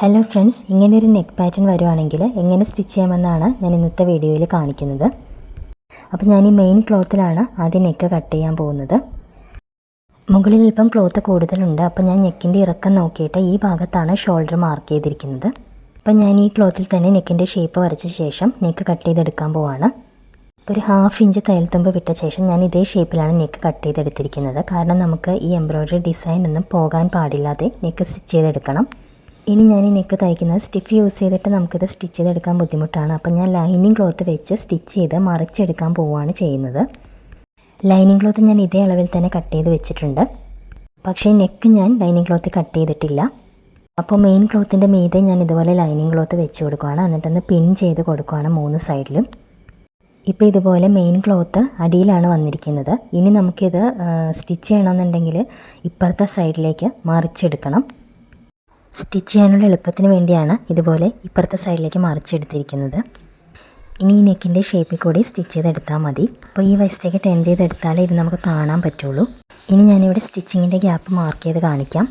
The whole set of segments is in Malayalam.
ഹലോ ഫ്രണ്ട്സ്, ഇങ്ങനെയൊരു നെക്ക് പാറ്റേൺ വരുവാണെങ്കിൽ എങ്ങനെ സ്റ്റിച്ച് ചെയ്യാമെന്നാണ് ഞാൻ ഇന്നത്തെ വീഡിയോയിൽ കാണിക്കുന്നത്. അപ്പോൾ ഞാൻ ഈ മെയിൻ ക്ലോത്തിലാണ് ആദ്യം നെക്ക് കട്ട് ചെയ്യാൻ പോകുന്നത്. മുകളിൽ ഇപ്പം ക്ലോത്ത് കൂടുതലുണ്ട്, അപ്പോൾ ഞാൻ നെക്കിൻ്റെ ഇറക്കം നോക്കിയിട്ട് ഈ ഭാഗത്താണ് ഷോൾഡർ മാർക്ക് ചെയ്തിരിക്കുന്നത്. അപ്പം ഞാൻ ഈ ക്ലോത്തിൽ തന്നെ നെക്കിൻ്റെ ഷേപ്പ് വരച്ച ശേഷം നെക്ക് കട്ട് ചെയ്തെടുക്കാൻ പോവാണ്. ഒരു 1/2 ഇഞ്ച് തയ്യൽത്തുമ്പ് വിട്ട ശേഷം ഞാൻ ഇതേ ഷേപ്പിലാണ് നെക്ക് കട്ട് ചെയ്തെടുത്തിരിക്കുന്നത്. കാരണം നമുക്ക് ഈ എംബ്രോയ്ഡറി ഡിസൈൻ ഒന്നും പോകാൻ പാടില്ലാതെ നെക്ക് സ്റ്റിച്ച് ചെയ്തെടുക്കണം. ഇനി ഞാൻ ഈ നെക്ക് തയ്ക്കുന്നത് സ്റ്റിഫ് യൂസ് ചെയ്തിട്ട് നമുക്കിത് സ്റ്റിച്ച് ചെയ്തെടുക്കാൻ ബുദ്ധിമുട്ടാണ്. അപ്പം ഞാൻ ലൈനിങ് ക്ലോത്ത് വെച്ച് സ്റ്റിച്ച് ചെയ്ത് മറിച്ചെടുക്കാൻ പോവുകയാണ് ചെയ്യുന്നത്. ലൈനിങ് ക്ലോത്ത് ഞാൻ ഇതേ അളവിൽ തന്നെ കട്ട് ചെയ്ത് വെച്ചിട്ടുണ്ട്. പക്ഷേ നെക്ക് ഞാൻ ലൈനിങ് ക്ലോത്ത് കട്ട് ചെയ്തിട്ടില്ല. അപ്പോൾ മെയിൻ ക്ലോത്തിൻ്റെ മീതെ ഞാൻ ഇതുപോലെ ലൈനിങ് ക്ലോത്ത് വെച്ച് കൊടുക്കുകയാണ്. എന്നിട്ടൊന്ന് പിൻ ചെയ്ത് കൊടുക്കുകയാണ് 3 സൈഡിലും. ഇപ്പോൾ ഇതുപോലെ മെയിൻ ക്ലോത്ത് അടിയിലാണ് വന്നിരിക്കുന്നത്. ഇനി നമുക്കിത് സ്റ്റിച്ച് ചെയ്യണമെന്നുണ്ടെങ്കിൽ ഇപ്പുറത്തെ സൈഡിലേക്ക് മറിച്ചെടുക്കണം. സ്റ്റിച്ച് ചെയ്യാനുള്ള എളുപ്പത്തിന് വേണ്ടിയാണ് ഇതുപോലെ ഇപ്പുറത്തെ സൈഡിലേക്ക് മറിച്ചെടുത്തിരിക്കുന്നത്. ഇനി ഈ നെക്കിൻ്റെ ഷേപ്പിൽ കൂടി സ്റ്റിച്ച് ചെയ്തെടുത്താൽ മതി. അപ്പോൾ ഈ വശത്തേക്ക് ടേൺ ചെയ്തെടുത്താലേ ഇത് നമുക്ക് കാണാൻ പറ്റുള്ളൂ. ഇനി ഞാനിവിടെ സ്റ്റിച്ചിങ്ങിൻ്റെ ഗ്യാപ്പ് മാർക്ക് ചെയ്ത് കാണിക്കാം.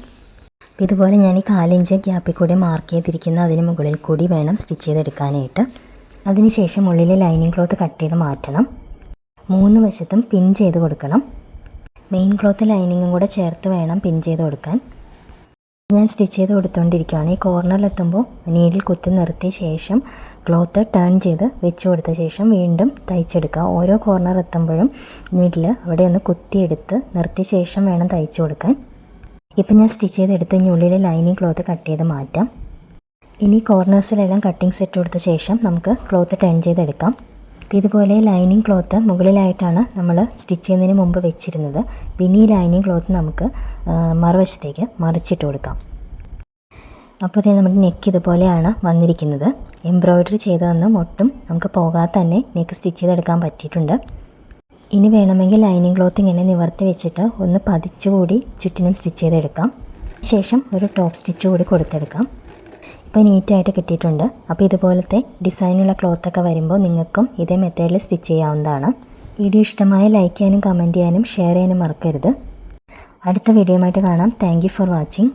അപ്പോൾ ഇതുപോലെ ഞാൻ ഈ 4 ഇഞ്ച് ഗ്യാപ്പിൽ കൂടി മാർക്ക് ചെയ്തിരിക്കുന്ന അതിന് മുകളിൽ കൂടി വേണം സ്റ്റിച്ച് ചെയ്തെടുക്കാനായിട്ട്. അതിനുശേഷം ഉള്ളിലെ ലൈനിങ് ക്ലോത്ത് കട്ട് ചെയ്ത് മാറ്റണം. 3 വശത്തും പിൻ ചെയ്ത് കൊടുക്കണം. മെയിൻ ക്ലോത്ത് ലൈനിങ്ങും കൂടെ ചേർത്ത് വേണം പിൻ ചെയ്ത് കൊടുക്കാൻ. ഞാൻ സ്റ്റിച്ച് ചെയ്ത് കൊടുത്തുകൊണ്ടിരിക്കുകയാണ്. ഈ കോർണറിലെത്തുമ്പോൾ നീഡിൽ കുത്തി നിർത്തിയ ശേഷം ക്ലോത്ത് ടേൺ ചെയ്ത് വെച്ച് കൊടുത്ത ശേഷം വീണ്ടും തയ്ച്ചെടുക്കുക. ഓരോ കോർണർ എത്തുമ്പോഴും നീഡിൽ അവിടെ ഒന്ന് കുത്തിയെടുത്ത് നിർത്തിയ ശേഷം വേണം തയ്ച്ചു കൊടുക്കാൻ. ഇപ്പം ഞാൻ സ്റ്റിച്ച് ചെയ്തെടുത്ത് ഇനി ഉള്ളിലെ ലൈനിങ് ക്ലോത്ത് കട്ട് ചെയ്ത് മാറ്റാം. ഇനി കോർണേഴ്സിലെല്ലാം കട്ടിങ് സെറ്റ് കൊടുത്ത ശേഷം നമുക്ക് ക്ലോത്ത് ടേൺ ചെയ്തെടുക്കാം. ഇതുപോലെ ലൈനിങ് ക്ലോത്ത് മുകളിലായിട്ടാണ് നമ്മൾ സ്റ്റിച്ച് ചെയ്യുന്നതിന് മുമ്പ് വെച്ചിരുന്നത്. പിന്നെ ഈ ലൈനിങ് ക്ലോത്ത് നമുക്ക് മറുവശത്തേക്ക് മറിച്ചിട്ട് കൊടുക്കാം. അപ്പോൾ ഇത് നമ്മുടെ നെക്ക് ഇതുപോലെയാണ് വന്നിരിക്കുന്നത്. എംബ്രോയ്ഡറി ചെയ്തതൊന്നും ഒട്ടും നമുക്ക് പോകാതെ തന്നെ നെക്ക് സ്റ്റിച്ച് ചെയ്തെടുക്കാൻ പറ്റിയിട്ടുണ്ട്. ഇനി വേണമെങ്കിൽ ലൈനിങ് ക്ലോത്ത് ഇങ്ങനെ നിവർത്തി വെച്ചിട്ട് ഒന്ന് പതിച്ചുകൂടി ചുറ്റിനും സ്റ്റിച്ച് ചെയ്തെടുക്കാം. ശേഷം ഒരു ടോപ്പ് സ്റ്റിച്ച് കൂടി കൊടുത്തെടുക്കാം. ഇപ്പോൾ നീറ്റായിട്ട് കിട്ടിയിട്ടുണ്ട്. അപ്പോൾ ഇതുപോലത്തെ ഡിസൈനുള്ള ക്ലോത്തൊക്കെ വരുമ്പോൾ നിങ്ങൾക്കും ഇതേ മെത്തേഡിൽ സ്റ്റിച്ച് ചെയ്യാവുന്നതാണ്. വീഡിയോ ഇഷ്ടമായ ലൈക്ക് ചെയ്യാനും കമൻറ്റ് ചെയ്യാനും ഷെയർ ചെയ്യാനും മറക്കരുത്. അടുത്ത വീഡിയോയുമായിട്ട് കാണാം. Thank you for watching.